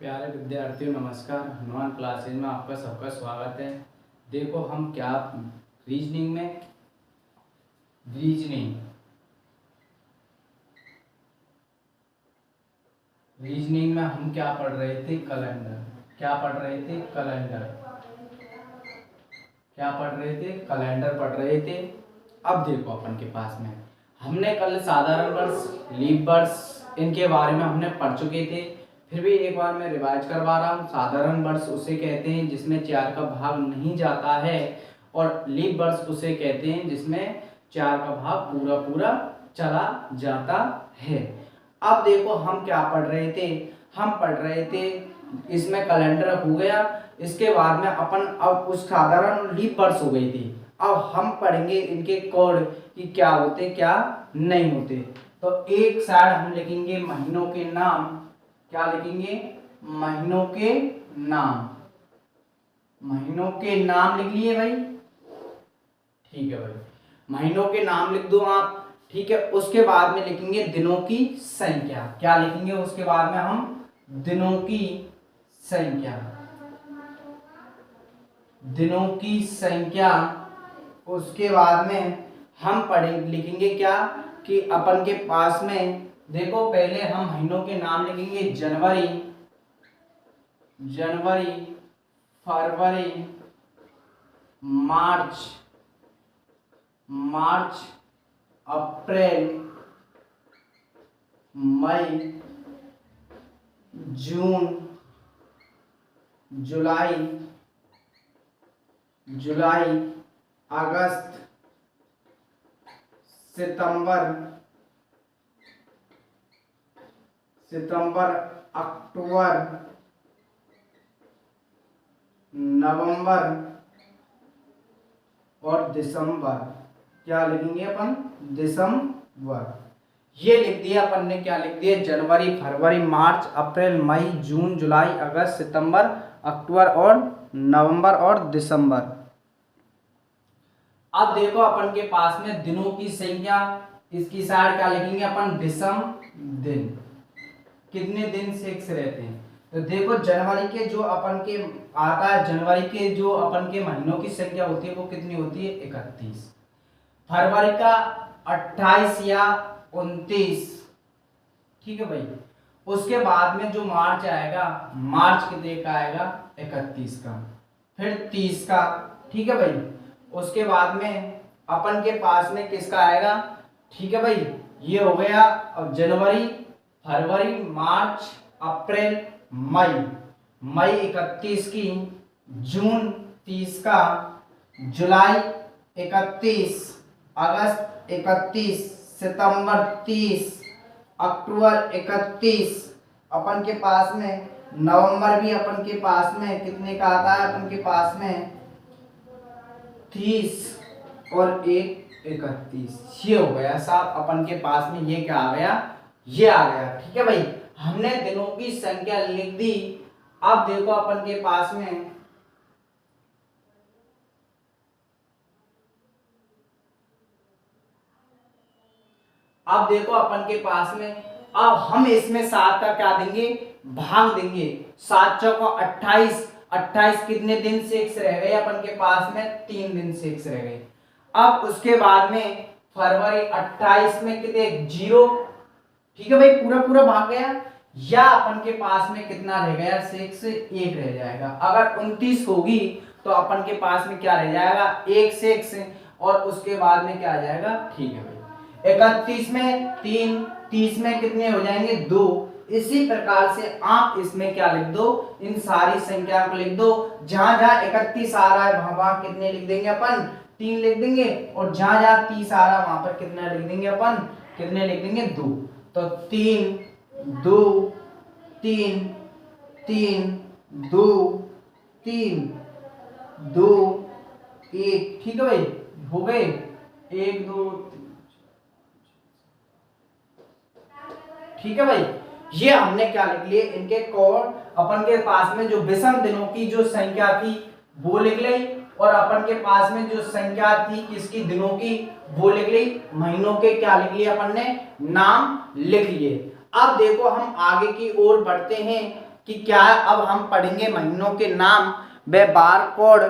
प्यारे विद्यार्थियों नमस्कार। हनुमान क्लासेज में आपका सबका स्वागत है। देखो हम क्या रीजनिंग में हम क्या पढ़ रहे थे? कैलेंडर। क्या पढ़ रहे थे? कैलेंडर पढ़ रहे थे। अब देखो अपन के पास में हमने कल साधारण वर्ष, लीप वर्ष इनके बारे में हमने पढ़ चुके थे। फिर भी एक बार मैं रिवाइज करवा रहा हूँ। साधारण वर्ष उसे कहते हैं जिसमें 4 का भाग नहीं जाता है, और लीप वर्ष उसे कहते हैं जिसमें 4 का भाग पूरा पूरा चला जाता है। अब देखो हम क्या पढ़ रहे थे? हम पढ़ रहे थे इसमें कैलेंडर हो गया, इसके बाद में अपन अब उस साधारण लीप वर्ष हो गई थी। अब हम पढ़ेंगे इनके कोड कि क्या होते क्या नहीं होते। तो एक साइड हम लिखेंगे महीनों के नाम। क्या लिखेंगे? महीनों के नाम। महीनों के नाम लिख लिए भाई? ठीक है भाई, महीनों के नाम लिख दो आप। ठीक है, उसके बाद में लिखेंगे दिनों की संख्या। क्या लिखेंगे उसके बाद में? हम दिनों की संख्या। दिनों की संख्या। उसके बाद में हम लिखेंगे क्या कि अपन के पास में देखो, पहले हम महीनों के नाम लिखेंगे जनवरी, फरवरी, मार्च, अप्रैल, मई, जून, जुलाई, अगस्त, सितंबर, अक्टूबर, नवंबर और दिसंबर। क्या लिखेंगे अपन? दिसंबर। ये लिख दिया अपन ने। क्या लिख दिया? जनवरी, फरवरी, मार्च, अप्रैल, मई, जून, जुलाई, अगस्त, सितंबर, अक्टूबर और नवंबर और दिसंबर। अब देखो अपन के पास में दिनों की संख्या, इसकी साइड क्या लिखेंगे अपन? दिसम दिन। कितने दिन 6 रहते हैं? तो देखो जनवरी के जो अपन के आता है, जनवरी के जो अपन के महीनों की संख्या होती है वो कितनी होती है? 31। फरवरी का 28 या 29। ठीक है भाई। उसके बाद में जो मार्च आएगा, मार्च कितने का आएगा? 31 का। फिर 30 का। ठीक है भाई। उसके बाद में अपन के पास में किसका आएगा? ठीक है भाई, ये हो गया अब जनवरी, फरवरी, मार्च, अप्रैल, मई 31 की, जून 30 का, जुलाई 31, अगस्त 31, सितंबर 30, अक्टूबर 31। अपन के पास में नवंबर भी अपन के पास में कितने का आता है? अपन के पास में 30 और 1 31। ये हो गया साहब अपन के पास में। ये क्या आ गया? ये आ गया। ठीक है भाई, हमने दिनों की संख्या लिख दी। अब देखो अपन के पास में अब हम इसमें 7 का क्या देंगे? भाग देंगे। 7 चौको 28। 28 कितने दिन 6 रह गए अपन के पास में? 3 दिन 6 रह गए। अब उसके बाद में फरवरी 28 में कितने? 0। ठीक है भाई, पूरा पूरा भाग गया। या अपन के पास में कितना रह गया? 6, 1 रह जाएगा। अगर 29 होगी तो अपन के पास में क्या रह जाएगा? 1 6 और उसके बाद में क्या आ जाएगा? ठीक है भाई, 31 में 3, 30 में कितने हो जाएंगे? 2। इसी प्रकार से आप इसमें क्या लिख दो? इन सारी संख्या को लिख दो। जहां जहां 31 आ रहा है वहां वहां कितने लिख देंगे अपन? 3 लिख देंगे। और जहां जहां 30 आ रहा है वहां पर कितना लिख देंगे अपन? कितने लिख देंगे? 2। तो 3 2 3 3 2 3 2 1। ठीक है भाई, हो गए 1 2। ठीक है भाई, ये हमने क्या लिख लिए? इनके कोड अपन के पास में जो विषम दिनों की जो संख्या थी वो लिख ली, और अपन के पास में जो संख्या थी किसकी? दिनों की, वो लिख ली। महीनों के क्या लिख लिए अपन ने? नाम लिख लिए। अब देखो हम आगे की ओर बढ़ते हैं। कि क्या अब हम पढ़ेंगे महीनों के नाम व बार कोड,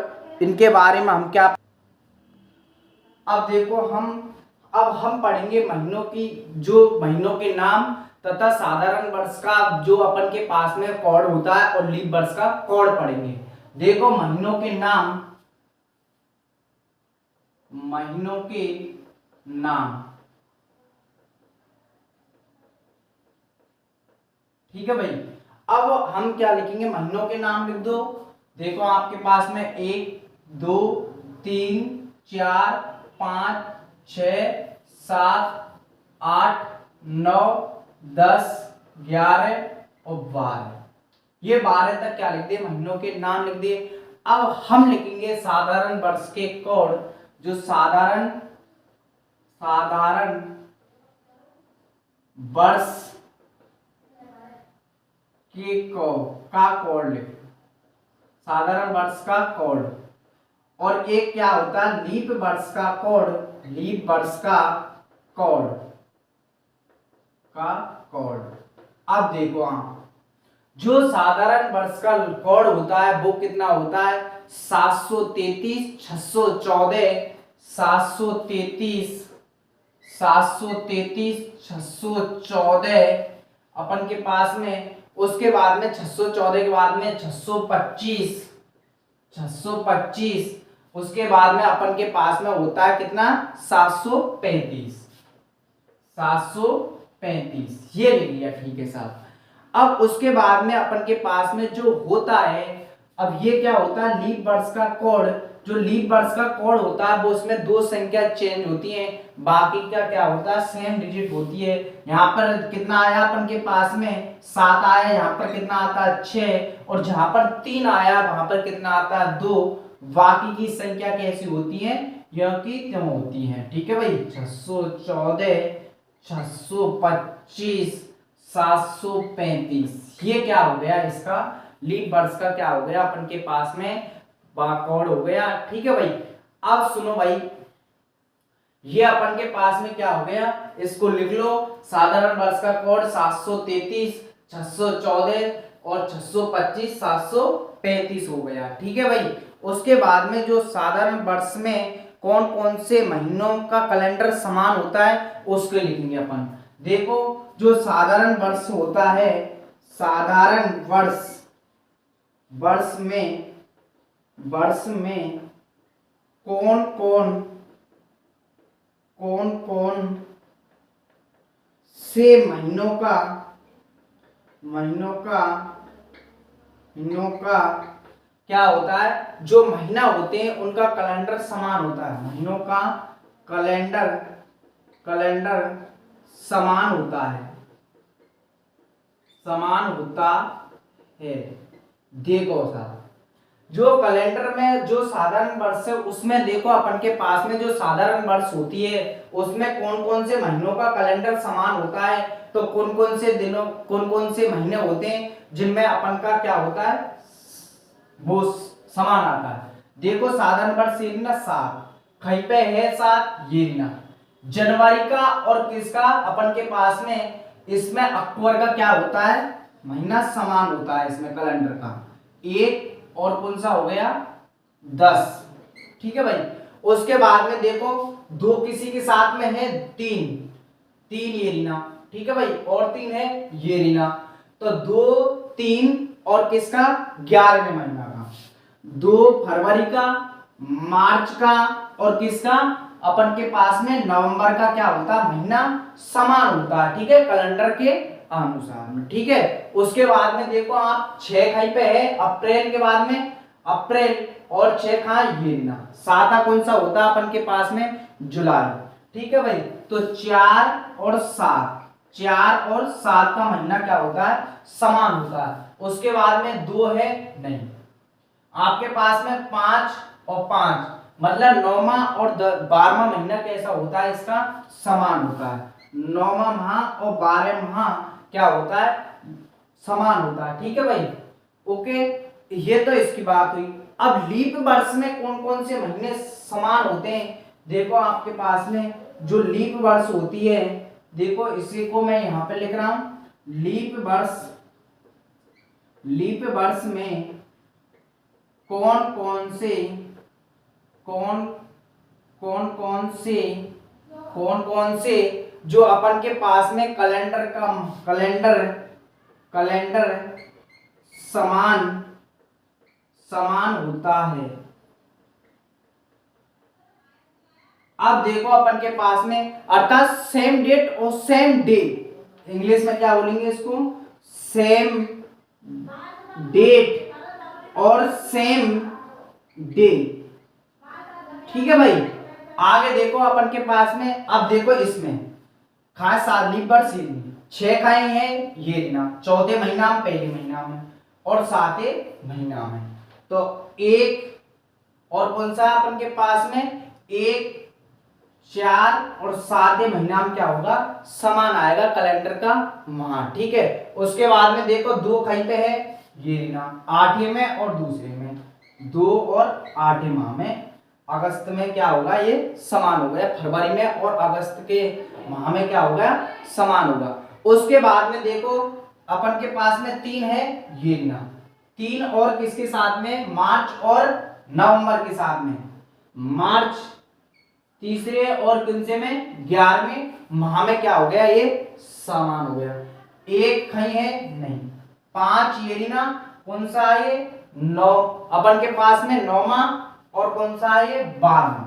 इनके बारे में हम क्या। अब देखो अब हम पढ़ेंगे महीनों की, जो महीनों के नाम तथा साधारण वर्ष का जो अपन के पास में कोड होता है और लीप वर्ष का कोड पढ़ेंगे। देखो महीनों के नाम, महीनों के नाम, ठीक है भाई। अब हम क्या लिखेंगे, महीनों के नाम लिख दो। देखो आपके पास में 1 2 3 4 5 6 7 8 9 10 11 और 12, ये 12 तक क्या लिख दिए, महीनों के नाम लिख दिए। अब हम लिखेंगे साधारण वर्ष के कोड, जो साधारण वर्ष के का कोड लिख, साधारण वर्ष का कोड। और एक क्या होता है, लीप वर्ष का कोड, लीप वर्ष का कोड अब देखो आप, जो साधारण वर्ष का कोड होता है वो कितना होता है, 733 614 733 614 अपन के पास में। उसके बाद में 614 के बाद में 625, उसके बाद में अपन के पास में होता है कितना, 735, ये ले लिया, ठीक है साहब। अब उसके बाद में अपन के पास में जो होता है, अब ये क्या होता है, लीप वर्ष का कोड। जो लीप वर्ष का कोड होता है वो उसमें 2 संख्या चेंज होती हैं, बाकी का क्या होता है, सेम डिजिट होती है। यहाँ पर कितना आया अपन के पास में 7 आया, यहाँ पर कितना आता है 6, और जहां पर 3 आया वहां पर कितना आता है 2। बाकी की संख्या कैसी होती है, यह की क्यों होती है, ठीक है भाई। 614 625 735, ये क्या हो गया, इसका लीप वर्ष का क्या हो गया अपन के पास में बारकोड हो गया, ठीक है भाई। अब सुनो भाई, ये अपन के पास में क्या हो गया, इसको लिख लो, साधारण वर्ष का कोड 733 614 और 625 735 हो गया, ठीक है भाई। उसके बाद में जो साधारण वर्ष में कौन कौन से महीनों का कैलेंडर समान होता है उसके लिखेंगे अपन। देखो जो साधारण वर्ष होता है, साधारण वर्ष में कौन कौन से महीनों का क्या होता है, जो महीना होते हैं उनका कैलेंडर समान होता है, महीनों का कैलेंडर समान होता है। देखो साहब, जो कैलेंडर में जो साधारण वर्ष है उसमें देखो अपन के पास में जो साधारण वर्ष होती है उसमें कौन कौन से महीनों का कैलेंडर समान होता है, तो कौन कौन से दिनों, कौन कौन से महीने होते हैं जिनमें अपन का क्या होता है, वो समान आता है। देखो साधारण वर्ष ये ना 7, कहीं पे है 7, ये ना जनवरी का, और किसका अपन के पास में इसमें अक्टूबर का क्या होता है, महीना समान होता है इसमें कैलेंडर का 1, और कौन सा हो गया 10, ठीक है भाई। उसके बाद में देखो 2 किसी के साथ में है 3 ये रीना, ठीक है भाई, और 3 है ये रीना, तो 2 3 और किसका 11वें महीना का, 2 फरवरी का, मार्च का, और किसका अपन के पास में नवंबर का क्या होता है, महीना समान होता है, ठीक है, कैलेंडर के अनुसार में, ठीक है। उसके बाद में देखो आप 6 खाई पे है अप्रैल, के बाद में अप्रैल, और 6 खा ये ना 7 कौन सा होता है अपन के पास में जुलाई, ठीक है भाई। तो 4 और 7 का महीना क्या होता है, समान होता है। उसके बाद में 2 है नहीं, आपके पास में 5 और 5 मतलब 9वां और 12वां महीना कैसा होता है, इसका समान होता है। 9वां माह और 12वां माह क्या होता है, समान होता है, ठीक है भाई, ओके। ये तो इसकी बात हुई। अब लीप वर्ष में कौन कौन से महीने समान होते हैं, देखो आपके पास में जो लीप वर्ष होती है, देखो इसी को मैं यहां पे लिख रहा हूं, लीप वर्ष लीप वर्ष में कौन कौन से कौन कौन कौन से जो अपन के पास में कैलेंडर समान होता है। अब देखो अपन के पास में अर्थात सेम डेट और सेम डे, इंग्लिश में क्या बोलेंगे इसको, सेम डेट और सेम डे। ठीक है भाई। आगे देखो अपन के पास में, अब देखो इसमें खास साली पर 6 खाए हैं ये ना, चौथे महीना में, पहले महीना में और सातवें महीना में। तो एक और कौन सा अपन के पास में, 1, 4 और 7वें महीना में क्या होगा, समान आएगा कैलेंडर का माह। ठीक है। उसके बाद में देखो 2 कहीं पे है ये ना, 8वें में और दूसरे में, 2 और 8वें माह में, अगस्त में क्या होगा ये समान हो गया, फरवरी में और अगस्त के माह में क्या होगा, समान होगा। उसके बाद में देखो अपन के पास में 3 है ये ना, 3 और किसके साथ में, मार्च और नवंबर के साथ में, मार्च तीसरे और किनसे में, 11वें माह में क्या हो गया, ये समान हो गया। 1 कहीं है नहीं, 5 ये ना, कौन सा है ये, 9 अपन के पास में 9वां और कौन सा है ये, 12वां।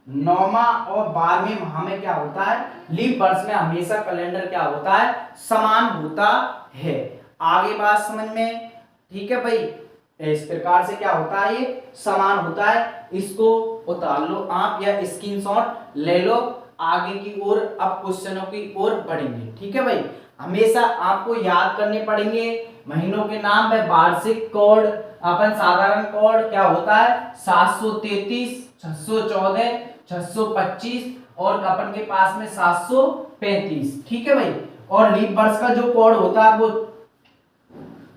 9वां और 12वें माह में क्या होता है, लीप वर्ष में हमेशा कैलेंडर क्या होता है, समान होता है। आगे बात समझ में, ठीक है भाई। इस प्रकार से क्या होता है, ये समान होता है। इसको उतार लो आप या स्क्रीनशॉट ले लो। आगे की ओर अब क्वेश्चनों की ओर बढ़ेंगे। ठीक है भाई। हमेशा आपको याद करने पड़ेंगे महीनों के नाम है, वार्षिक कोड, अपन साधारण कोड क्या होता है, 733, 614, 625 और अपन के पास में 735। ठीक है भाई। और लीप वर्ष का जो कोड होता है वो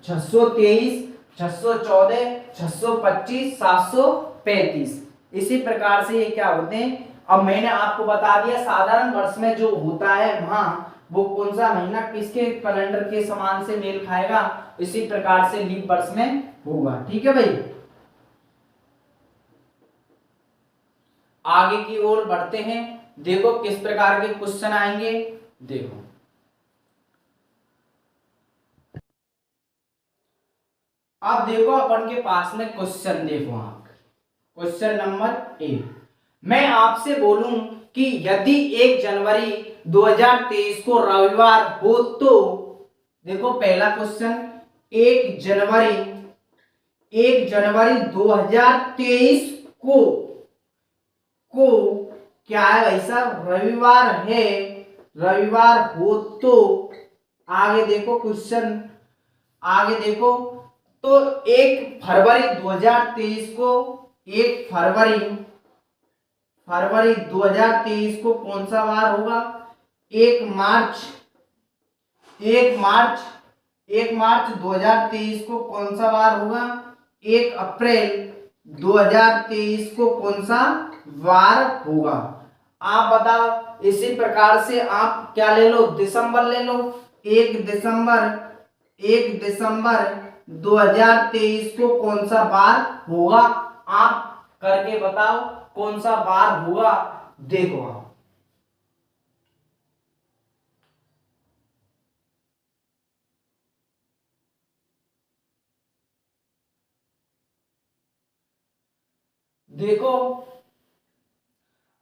623, 614, 625, 735। इसी प्रकार से ये क्या होते हैं। अब मैंने आपको बता दिया साधारण वर्ष में जो होता है वहां वो कौन सा महीना किसके कैलेंडर के समान से मेल खाएगा, इसी प्रकार से लीप वर्ष में होगा। ठीक है भाई। आगे की ओर बढ़ते हैं। देखो किस प्रकार के क्वेश्चन आएंगे। देखो अब देखो अपन के पास में क्वेश्चन, देखो आप क्वेश्चन नंबर 1। मैं आपसे बोलूं कि यदि 1 जनवरी 2023 को रविवार हो तो, देखो पहला क्वेश्चन, 1 जनवरी 2023 को क्या है भाई साहब, रविवार है, रविवार हो तो, आगे देखो क्वेश्चन, आगे देखो तो 1 फरवरी 2023 को, 1 फरवरी 2023 को कौन सा वार होगा, 1 मार्च 2023 को कौन सा वार होगा, 1 अप्रैल 2023 को कौन सा वार होगा। आप बताओ। इसी प्रकार से आप क्या ले लो, दिसंबर ले लो। 1 दिसंबर 2023 को कौन सा वार होगा, आप करके बताओ कौन सा वार होगा। देखो आप देखो,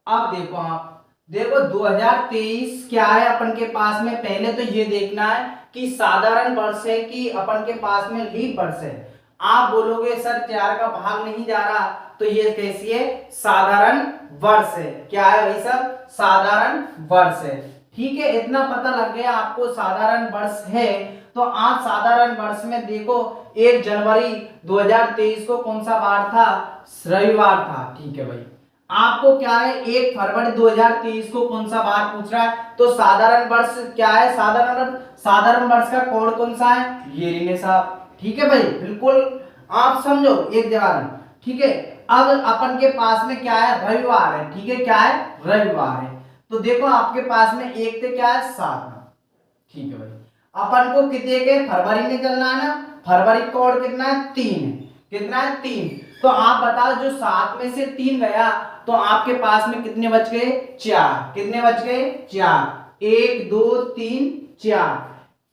अब देखो आप देखो 2023 क्या है अपन के पास में, पहले तो ये देखना है कि साधारण वर्ष है कि अपन के पास में लीप वर्ष है। आप बोलोगे सर 4 का भाग नहीं जा रहा, तो ये कैसी है, साधारण वर्ष है। क्या है भाई साहब, साधारण वर्ष है। ठीक है, इतना पता लग गया आपको साधारण वर्ष है। तो आप साधारण वर्ष में देखो 1 जनवरी 2023 को कौन सा वार था, रविवार था। ठीक है भाई। आपको क्या है 1 फरवरी 2023 को कौन सा वार पूछ रहा है, तो साधारण वर्ष क्या है, साधारण वर्ष का कोड कौन सा है, ये रीने साहब। ठीक है भाई, बिल्कुल आप समझो एक जगह। ठीक है। अब अपन के पास में क्या है, रविवार है। ठीक है, क्या है, रविवार है। तो देखो आपके पास में 1 से क्या है, 7। ठीक है भाई। अपन को कितने के फरवरी में चलना है ना, फरवरी का कोड कितना है 3 है, कितना है 3। तो आप बताओ जो 7 में से 3 गया तो आपके पास में कितने बच गए 4, कितने बच गए 4, 1 2 3 4,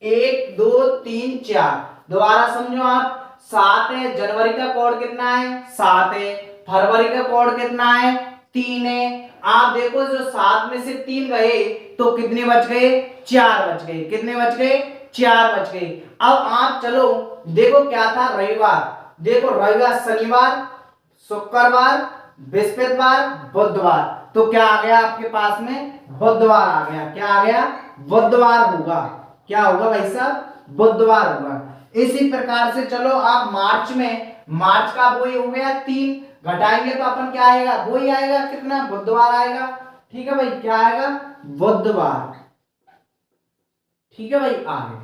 1 2 3 4। दोबारा समझो आप, 7 है, जनवरी का कोड कितना है 7 है, फरवरी का कोड कितना है 3 है। आप देखो जो 7 में से 3 गए तो कितने बच गए 4 बच गए, कितने बच गए 4 बच गए। अब आप चलो देखो क्या था रविवार, देखो रविवार, शनिवार, शुक्रवार, बृहस्पतिवार, बुधवार, तो क्या आ गया आपके पास में बुधवार आ गया, क्या आ गया बुधवार होगा, क्या होगा भाई साहब बुधवार होगा। इसी प्रकार से चलो आप मार्च में, मार्च का वही हो गया 3, घटाएंगे तो अपन क्या आएगा वही आएगा, कितना बुधवार आएगा, ठीक है भाई, क्या आएगा बुधवार, ठीक है भाई। आगे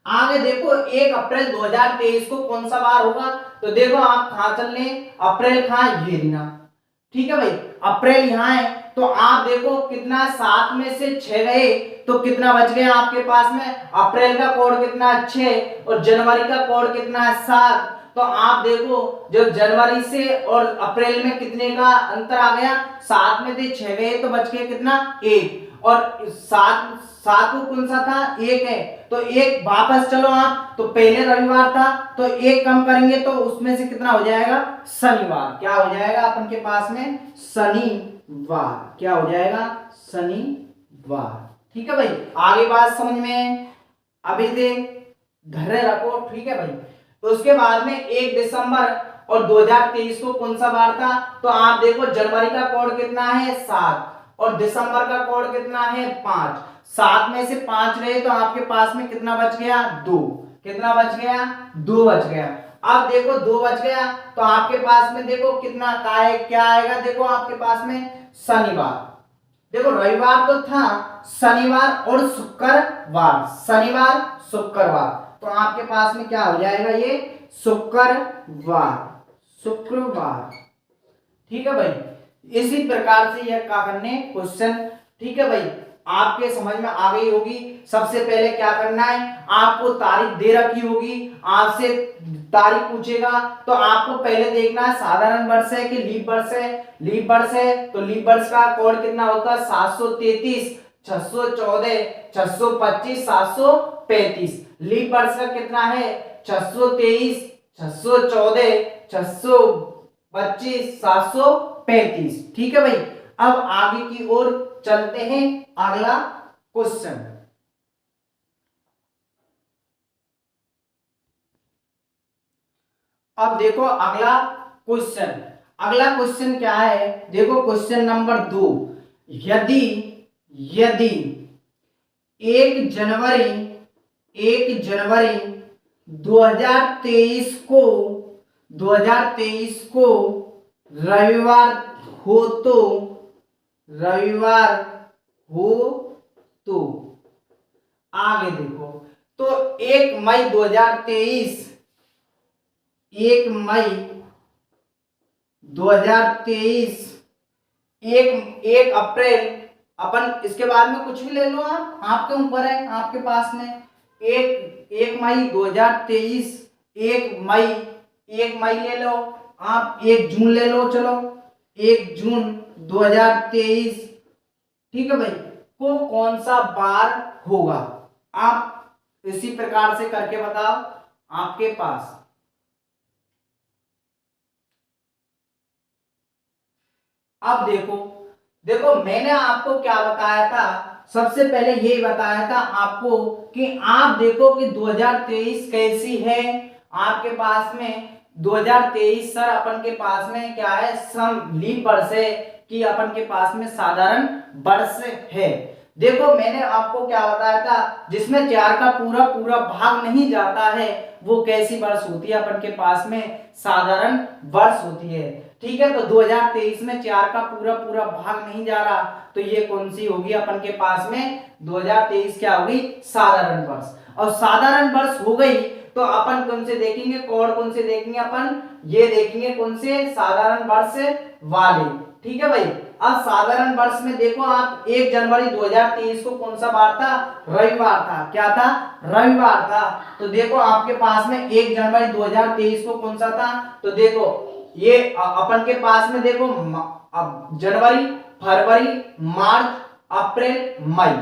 आगे देखो 1 अप्रैल 2023 को कौन सा बार होगा, तो देखो आप कहां चल रहे, अप्रैल कहां ये ना, ठीक है भाई, अप्रैल यहाँ है। तो आप देखो कितना 7 में से 6 गए तो कितना बच गया आपके पास में, अप्रैल का कोड कितना 6 और जनवरी का कोड कितना है 7। तो आप देखो जो जनवरी से और अप्रैल में कितने का अंतर आ गया, 7 में से 6 गए तो बच गया कितना 1, और 7 को कौन सा था 1 है, तो 1 वापस चलो आप, तो पहले रविवार था तो 1 कम करेंगे तो उसमें से कितना हो जाएगा शनिवार, क्या हो जाएगा अपन के पास में शनिवार, क्या हो जाएगा शनिवार, ठीक है भाई। आगे बात समझ में, अभी देख धैर्य रखो, ठीक है भाई। तो उसके बाद में 1 दिसंबर और 2023 को कौन सा बार था, तो आप देखो जनवरी का कोड कितना है 7 और दिसंबर का कोड कितना है 5, 7 में से 5 गए तो आपके पास में कितना बच गया 2, कितना बच गया 2 बच गया। अब देखो 2 बच गया तो आपके पास में देखो कितना क्या आएगा, देखो आपके पास में शनिवार, देखो रविवार तो था, शनिवार और शुक्रवार, शनिवार शुक्रवार, तो आपके पास में क्या हो जाएगा ये शुक्रवार, शुक्रवार, ठीक है भाई। इसी प्रकार से यह क्या करने क्वेश्चन, ठीक है भाई, आपके समझ में आ गई होगी। सबसे पहले क्या करना है, आपको तारीख दे रखी होगी, आपसे तारीख पूछेगा तो आपको पहले देखना है साधारण वर्ष है कि लीप वर्ष है, लीप वर्ष है तो लीप वर्ष का कोड कितना होता है 733, 614, 625, 735। लीप वर्ष का कितना है 623, 614, 625, 735, ठीक है भाई। अब आगे की ओर चलते हैं, अगला क्वेश्चन। अब देखो अगला क्वेश्चन, अगला क्वेश्चन क्या है, देखो क्वेश्चन नंबर 2, यदि यदि 1 जनवरी 2023 को रविवार हो तो, रविवार हो तो आगे देखो, तो 1 मई 2023, 1 मई 2023, 1 अप्रैल, अपन इसके बाद में कुछ भी ले लो आप, आपके ऊपर है, आपके पास में 1 मई 2023, 1 मई ले लो आप, 1 जून ले लो, चलो 1 जून 2023, ठीक है भाई, को कौन सा बार होगा, आप इसी प्रकार से करके बताओ आपके पास। अब देखो देखो मैंने आपको क्या बताया था, सबसे पहले यही बताया था आपको कि आप देखो कि 2023 कैसी है आपके पास में, 2023 सर अपन के पास में क्या है सम लीप वर्ष है कि अपन के पास में साधारण वर्ष है। देखो मैंने आपको क्या बताया था, जिसमें 4 का पूरा पूरा भाग नहीं जाता है वो कैसी वर्ष होती है अपन के पास में, साधारण वर्ष होती है, ठीक है। तो 2023 में 4 का पूरा पूरा भाग नहीं जा रहा तो ये कौन सी होगी अपन के पास में, 2023 क्या होगी साधारण वर्ष। और साधारण वर्ष हो गई तो अपन कौन से देखेंगे, कोड कौन से देखेंगे अपन, ये देखेंगे कौन से साधारण वर्ष वाले, ठीक है भाई। अब साधारण वर्ष में देखो आप 1 जनवरी 2023 को कौन सा बार था? रविवार था। क्या था? रविवार था। तो देखो आपके पास में 1 जनवरी 2023 को कौन सा था? तो देखो ये अपन के पास में देखो अब जनवरी, फरवरी, मार्च, अप्रैल, मई।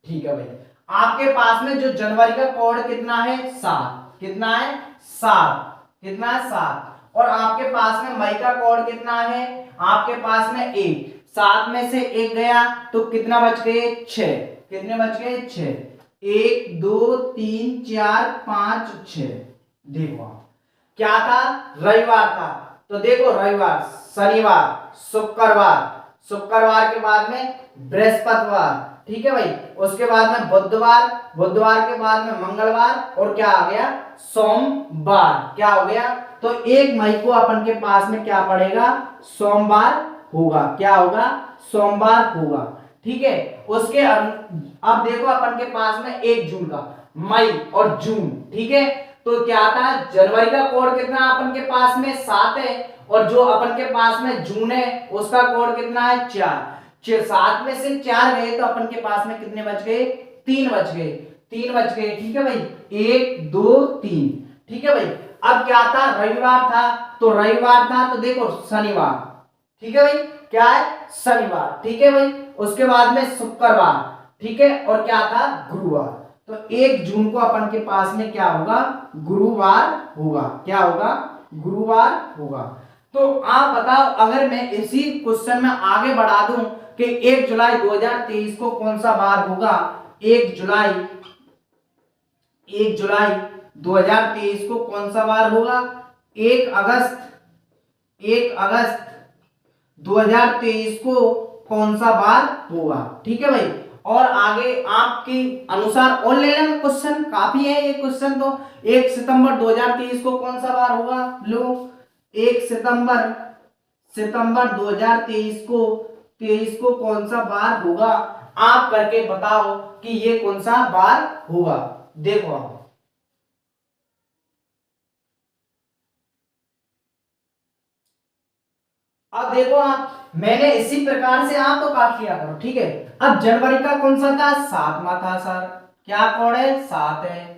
ठीक है भाई। आपके पास में जो जनवरी का कोड कितना है? 7। कितना है? 7। कितना है? 7। और आपके पास में मई का कोड कितना है? आपके पास में 1। 7 में से 1 गया तो कितना बच गए? 6। कितने बच गए? 6। 1 2 3 4 5 6। देखो क्या था? रविवार था। तो देखो रविवार, शनिवार, शुक्रवार, शुक्रवार के बाद में बृहस्पतिवार, ठीक है भाई। उसके बाद में बुधवार, बुधवार के बाद में मंगलवार, और क्या आ गया? सोमवार। क्या हो गया? तो 1 मई को अपन के पास में क्या पड़ेगा? सोमवार होगा। क्या होगा? सोमवार होगा। ठीक है। उसके अब देखो अपन के पास में 1 जून का, मई और जून, ठीक है। तो क्या था? जनवरी का कोड कितना अपन के पास में? 7 है। और जो अपन के पास में जून है उसका कोड कितना है? 4। 7 में से 4 गए तो अपन के पास में कितने बच गए? 3 बच गए। 3 बच गए। ठीक है भाई। 1 2 3। ठीक है भाई। अब क्या था? रविवार था। तो रविवार था तो देखो शनिवार, ठीक है भाई। क्या है? शनिवार। ठीक है भाई। उसके बाद में शुक्रवार, ठीक है। और क्या था? गुरुवार। तो 1 जून को अपन के पास में क्या होगा? गुरुवार होगा। क्या होगा? गुरुवार होगा। तो आप बताओ, अगर मैं इसी क्वेश्चन में आगे बढ़ा दूं कि 1 जुलाई 2023 को कौन सा बार होगा? 1 जुलाई 2023 को कौन सा बार होगा? 1 अगस्त 2023 को कौन सा बार होगा? ठीक है भाई। और आगे आपके अनुसार और ले लेना क्वेश्चन, काफी है ये क्वेश्चन। तो 1 सितंबर 2023 को कौन सा बार होगा? लो 1 सितंबर 2023 को कौन सा बार होगा? आप करके बताओ कि ये कौन सा बार होगा। देखो अब देखो आप, मैंने इसी प्रकार से आप तो काट लिया करो, ठीक है। अब जनवरी का कौन सा था? 7वां था सर। क्या कोड है? 7 है।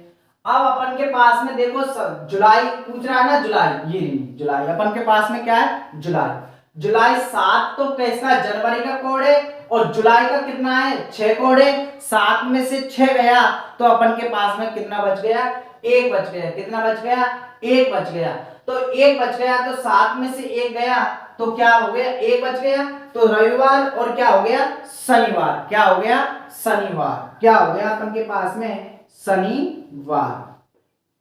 अब अपन के पास में देखो जुलाई पूछ रहा है ना, जुलाई, ये जुलाई अपन के पास में क्या है? जुलाई। जुलाई 7 तो कैसा? जनवरी का कोड है। और जुलाई का कितना है? 6 कोड है। 7 में से 6 गया तो अपन के पास में कितना बच गया? 1 बच गया। कितना बच गया? 1 बच गया। तो 1 बच गया तो 7 में से 1 गया तो क्या हो गया? 1 बच गया। तो रविवार और क्या हो गया? शनिवार। क्या हो गया? शनिवार। क्या हो गया अपन के पास में? शनिवार।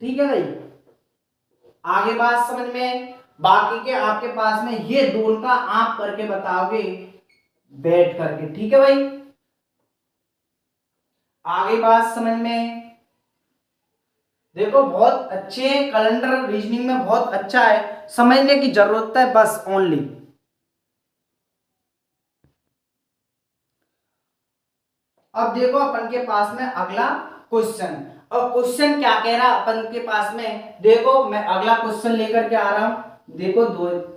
ठीक है भाई। आगे बात समझ में? बाकी के आपके पास में ये दोनों का आप करके बताओगे बैठ करके, ठीक है भाई। आगे बात समझ में? देखो बहुत अच्छे कैलेंडर रीजनिंग में बहुत अच्छा है, समझने की जरूरत है बस ओनली। अब देखो अपन के पास में अगला क्वेश्चन। और क्वेश्चन क्या कह रहा अपन के पास में? देखो मैं अगला क्वेश्चन लेकर के आ रहा हूं। देखो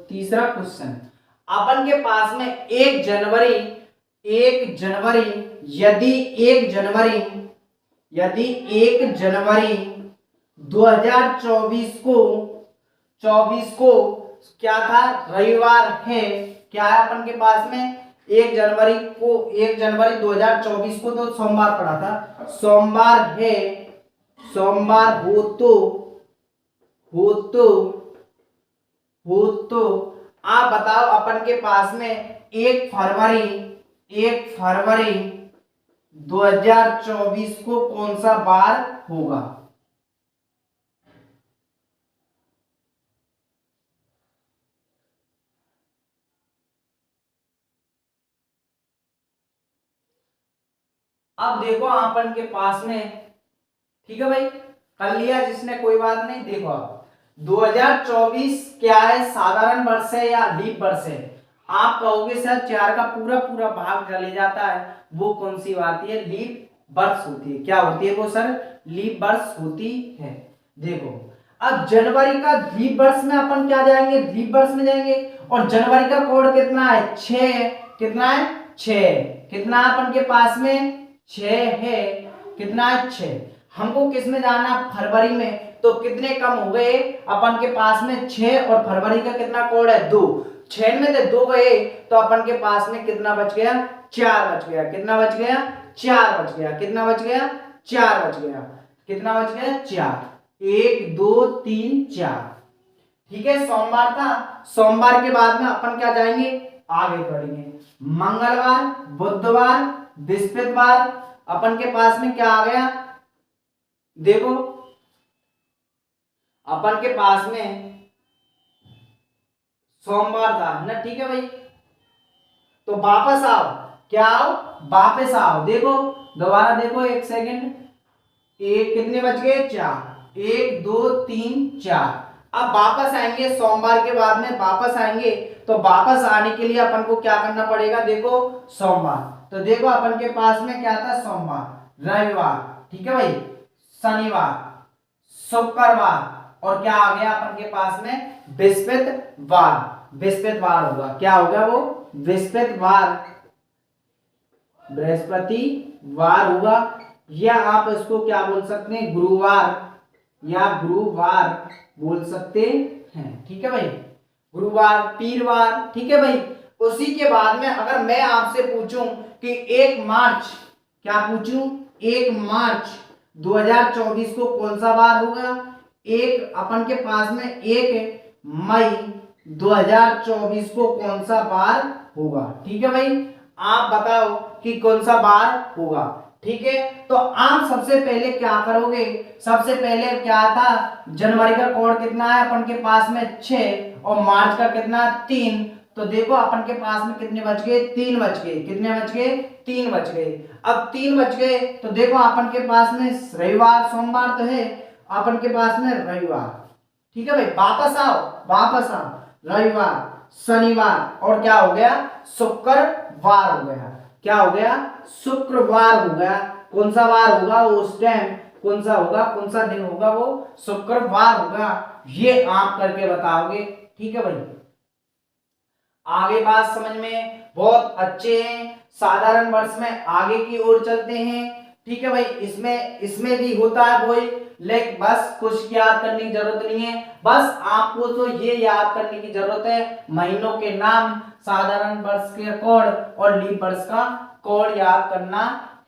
तीसरा क्वेश्चन अपन के पास में 1 जनवरी यदि 1 जनवरी 2024 को क्या था? रविवार है। क्या है अपन के पास में? 1 जनवरी 2024 को तो सोमवार पड़ा था, सोमवार है। सोमवार हो तो आप बताओ अपन के पास में 1 फरवरी 2024 को कौन सा बार होगा? अब देखो अपन के पास में, ठीक है भाई, कर लिया जिसने कोई बात नहीं। देखो अब 2024 क्या है? साधारण वर्ष है या लीप वर्ष है? आप कहोगे सर 4 का पूरा पूरा भाग चले जाता है, वो कौन सी आती है? लीप वर्ष होती है। क्या होती है वो सर? लीप वर्ष होती है। देखो अब जनवरी का लीप वर्ष में अपन क्या जाएंगे, लीप वर्ष में जाएंगे। और जनवरी का कोड कितना है, 6। कितना है, 6। कितना है अपन के पास में, 6 है। कितना है, 6। हमको किस में जाना, फरवरी में। तो कितने कम हो गए अपन के पास में, 6। और फरवरी का कितना कोड है, 2। 6 में से 2 गए तो अपन के पास में कितना बच गया, 4 बच गया। कितना बच गया, 4 बच गया। कितना बच गया, 4 बच गया। कितना बच गया, 4। 1 2 3 4। ठीक है, सोमवार था। सोमवार के बाद में अपन क्या जाएंगे, आगे बढ़ेंगे। मंगलवार, बुधवार, बृहस्पतिवार। अपन के पास में क्या आ गया, देखो अपन के पास में सोमवार था ना। ठीक है भाई, तो वापस आओ, क्या आओ, वापस आओ। देखो दोबारा देखो, एक सेकंड। एक कितने बच गए, 4। 1 2 3 4। अब वापस आएंगे सोमवार के बाद में, वापस आएंगे। तो वापस आने के लिए अपन को क्या करना पड़ेगा, देखो सोमवार। तो देखो अपन के पास में क्या था, सोमवार, रविवार, ठीक है भाई, शनिवार, शुक्रवार, और क्या आ गया अपन के पास में, बृहस्पतिवार। बृहस्पतिवार होगा, क्या होगा वो, बृहस्पतिवार, बृहस्पतिवार होगा। या आप इसको क्या बोल सकते हैं, गुरुवार, या गुरुवार बोल सकते हैं। ठीक है भाई, गुरुवार, पीरवार। ठीक है भाई। उसी के बाद में अगर मैं आपसे पूछूं कि 1 मार्च, क्या पूछूं, 1 मार्च 2024 को कौन सा बार होगा, एक अपन के पास में 1 मई 2024 को कौन सा बार होगा। ठीक है भाई, आप बताओ कि कौन सा बार होगा। ठीक है, तो आप सबसे पहले क्या करोगे, सबसे पहले क्या था, जनवरी का कोड कितना है अपन के पास में, 6। और मार्च का कितना, 3। तो देखो अपन के पास में कितने बच गए, 3 बच गए। कितने बच गए, 3 बच गए। अब 3 बच गए तो देखो अपन के पास में रविवार, सोमवार तो है अपन के पास में, रविवार। ठीक है भाई, वापस आओ, वापस आओ। रविवार, शनिवार, और क्या हो गया, शुक्रवार हो गया। क्या हो गया, शुक्रवार हो गया। कौन सा वार होगा उस टाइम, कौन सा होगा, कौन सा दिन होगा, वो शुक्रवार होगा। ये आप करके बताओगे। ठीक है भाई, आगे बात समझ में बहुत अच्छे हैं। साधारण वर्ष में आगे की ओर चलते हैं। ठीक है भाई, इसमें भी होता है वही, लेकिन बस कुछ याद करने की जरूरत नहीं है। बस आपको तो ये याद करने की जरूरत है, महीनों के नाम, साधारण वर्ष के कोड और लीप वर्ष का कोड याद करना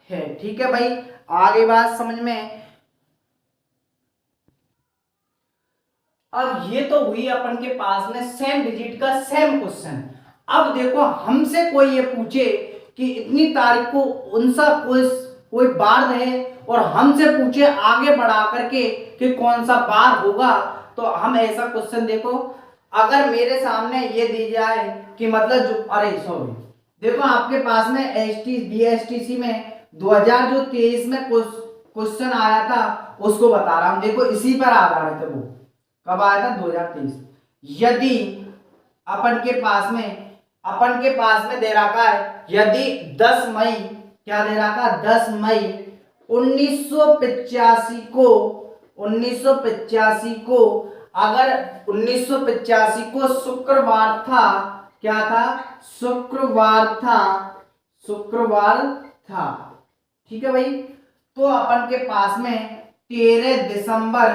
है। ठीक है भाई, आगे बात समझ में। अब ये तो हुई अपन के पास में सेम डिजिट का सेम क्वेश्चन। अब देखो हमसे कोई ये पूछे कि इतनी तारीख को उनसा कोई बार है, और हमसे पूछे आगे बढ़ा करके कि कौन सा बार होगा, तो हम ऐसा क्वेश्चन देखो, अगर मेरे सामने ये दी जाए कि मतलब जो, अरे सॉरी, देखो आपके पास में BSTC में 2023 में क्वेश्चन आया था, उसको बता रहा हूं। देखो इसी पर आधारित है वो, कब आया था, 2023। यदि अपन के पास में दे रखा है, यदि 10 मई, क्या दे रखा, 10 मई 1985 को अगर 1985 को शुक्रवार था, क्या था, शुक्रवार था। ठीक है भाई, तो अपन के पास में 13 दिसंबर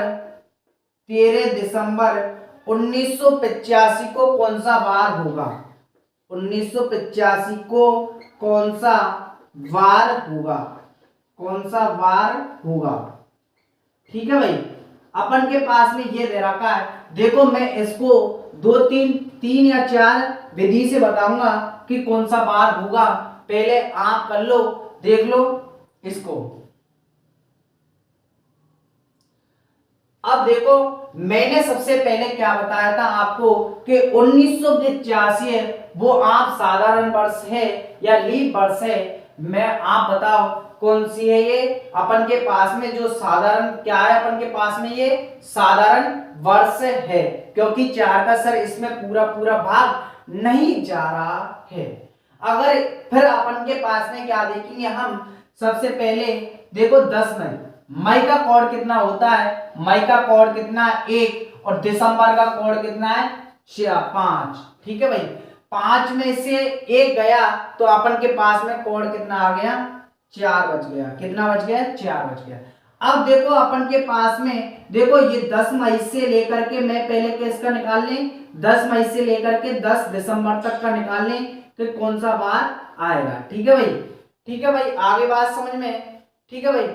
1985 को कौन सा वार होगा, 1985 को कौन सा वार होगा। ठीक है भाई, अपन के पास में ये दे रखा है। देखो मैं इसको 3 या 4 विधि से बताऊंगा कि कौन सा बार होगा। पहले आप कर लो, देख लो इसको। अब देखो मैंने सबसे पहले क्या बताया था आपको कि 1985 है, वो आप साधारण वर्ष है या लीप वर्ष है। मैं आप बताओ कौन सी है ये, अपन के पास में जो साधारण क्या है, अपन के पास में ये साधारण वर्ष है, क्योंकि 4 का सर इसमें पूरा भाग नहीं जा रहा है। अगर फिर अपन के पास में क्या देखेंगे हम, सबसे पहले देखो 10 मई मई का कोड कितना होता है, मई का कोड कितना है 1 और दिसंबर का कोड कितना है 5। ठीक है भाई, 5 में से 1 गया तो अपन के पास में कोड कितना आ गया 4 बच गया। कितना बच गया 4 बच गया। अब देखो अपन के पास में देखो ये 10 मई से लेकर के मैं पहले किसका निकाल लें 10 मई से लेकर के 10 दिसंबर तक का निकाल लें तो कौन सा बार आएगा। ठीक है भाई, ठीक है भाई, आगे बात समझ में। ठीक है भाई,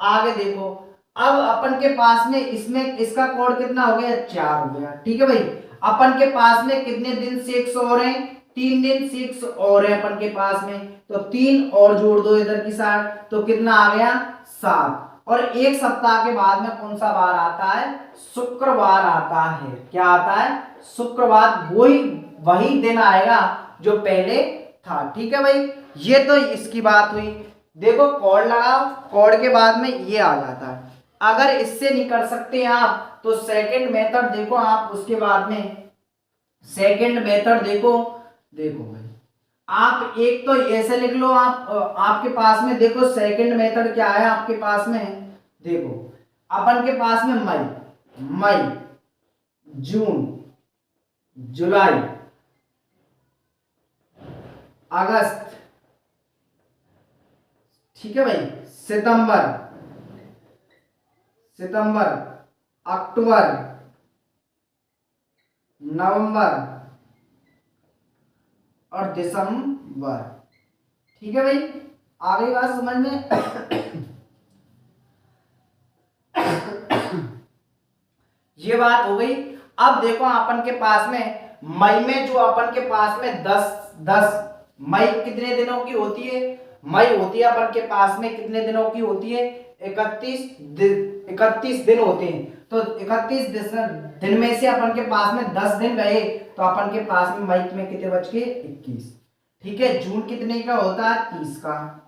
आगे देखो अब अपन के पास में इसमें इसका कोड कितना हो गया 4 हो गया। ठीक है भाई, अपन के पास में कितने दिन शेष और हैं 3 दिन शेष और है अपन के पास में, तो 3 और जोड़ दो इधर की साइड तो कितना आ गया 7। और एक सप्ताह के बाद में कौन सा बार आता है शुक्रवार आता है। क्या आता है शुक्रवार, वही दिन आएगा जो पहले था। ठीक है भाई, ये तो इसकी बात हुई। देखो कोड लगाओ, कोड के बाद में ये आ जाता है। अगर इससे नहीं कर सकते आप तो सेकंड मेथड देखो आप, उसके बाद में सेकंड मेथड देखो भाई आप एक तो ऐसे लिख लो आप, आपके पास में देखो सेकंड मेथड क्या है आपके पास में, देखो अपन के पास में मई जून जुलाई अगस्त, ठीक है भाई, सितंबर अक्टूबर नवंबर और दिसंबर। ठीक है भाई, आ गई बात समझ में। ये बात हो गई। अब देखो अपन के पास में मई में जो अपन के पास में 10 मई कितने दिनों की होती है, मई होती है अपन के पास में कितने दिनों की होती है 31 दिन होते हैं। तो 31 दिन में से अपन के पास में 10 दिन गए तो अपन के पास में मई में कितने बच गए 21। ठीक है, जून कितने का होता है 30 का,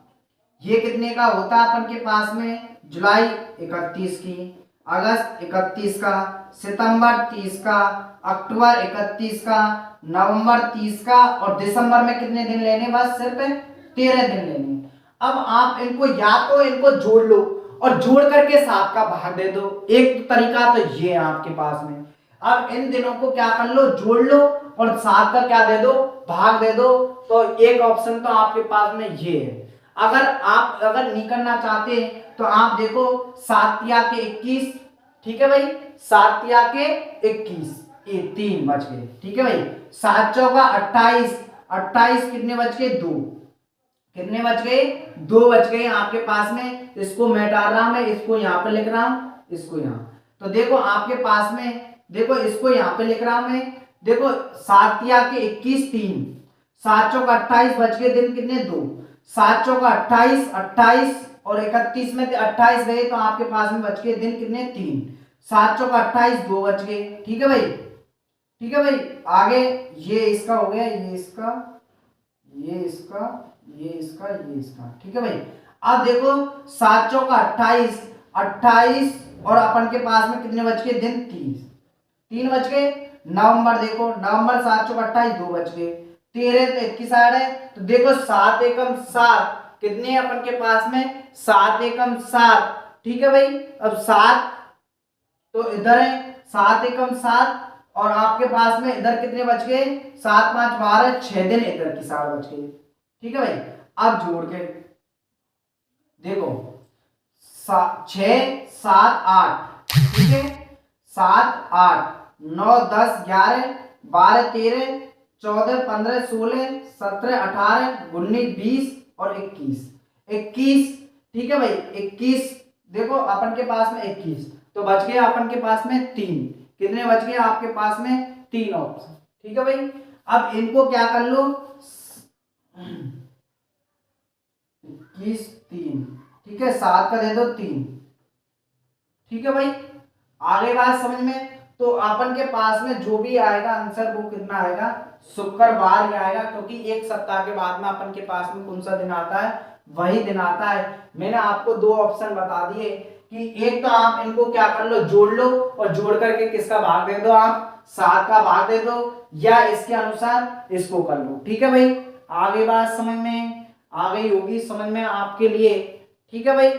ये कितने का होता है अपन के पास में जुलाई 31 की, अगस्त 31 का, सितंबर 30 का, अक्टूबर 31 का, नवंबर 30 का और दिसंबर में कितने दिन लेने बस सिर्फ 13 दिन लेने। अब आप इनको या तो इनको जोड़ लो और जोड़ करके 7 का भाग दे दो, एक तरीका तो ये है आपके पास में। अब इन दिनों को क्या कर लो जोड़ लो और 7 का क्या दे दो भाग दे दो, तो एक ऑप्शन तो आपके पास में ये है। अगर नहीं करना चाहते तो आप देखो 7 या के 21, ठीक है भाई, 7 या के 21 ये 3 बच गए। ठीक है भाई, 7 चौका 28, 28 कितने बच गए 2, कितने बच गए 2 बच गए आपके पास में। इसको मैं डाल रहा हूं, मैं इसको यहाँ पे लिख रहा हूं, इसको यहाँ, तो देखो आपके पास में देखो इसको यहाँ पे लिख रहा हूं मैं, देखो 7 या के 21 3, 7 चौका 28 बच गए दिन कितने 2, 7 चौका 28, 28 और 31 में 28 गए तो आपके पास में बच गए दिन कितने 3, 7 चौका 28 2 बच गए। ठीक है भाई, ठीक है भाई, आगे ये इसका हो गया, ये इसका, ये इसका, ये इसका, ये इसका। ठीक है भाई, अब देखो 7 चौका 28, 28 और अपन के पास में कितने बच गए दिन 3 बच गए। नवंबर देखो, नवंबर 7 चौका 28 2 बच गए, 13 तो 21 है, तो देखो 7 एकम 7 कितने अपन के पास में 7 एकम 7। ठीक है भाई, अब 7 तो इधर है 7 एकम 7 और आपके पास में इधर कितने बच गए 7 5 12 6 दिन इधर की 7 बच गए। ठीक है भाई, अब जोड़ के देखो 6 7 8, ठीक है, 7 8 9 10 11 12 13 14 15 16 17 18 19 20 और 21। ठीक है भाई, 21 देखो अपन के पास में 21 तो बच गया अपन के पास में 3, कितने बच गए आपके पास में 3 ऑप्शन। ठीक है भाई, अब इनको क्या कर लो 21 3, ठीक है, 7 का दे दो 3। ठीक है भाई, आगे बात समझ में। तो अपन के पास में जो भी आएगा आंसर वो कितना आएगा शुक्रवार ही आएगा, क्योंकि एक सप्ताह के बाद में अपन के पास में कौन सा दिन आता है वही दिन आता है। मैंने आपको 2 ऑप्शन बता दिए कि एक तो आप इनको क्या कर लो जोड़ लो और जोड़ करके किसका भाग दे दो आप 7 का भाग दे दो, या इसके अनुसार इसको कर लो। ठीक है भाई, आगे बात समझ में आ गई होगी समझ में आपके लिए। ठीक है भाई,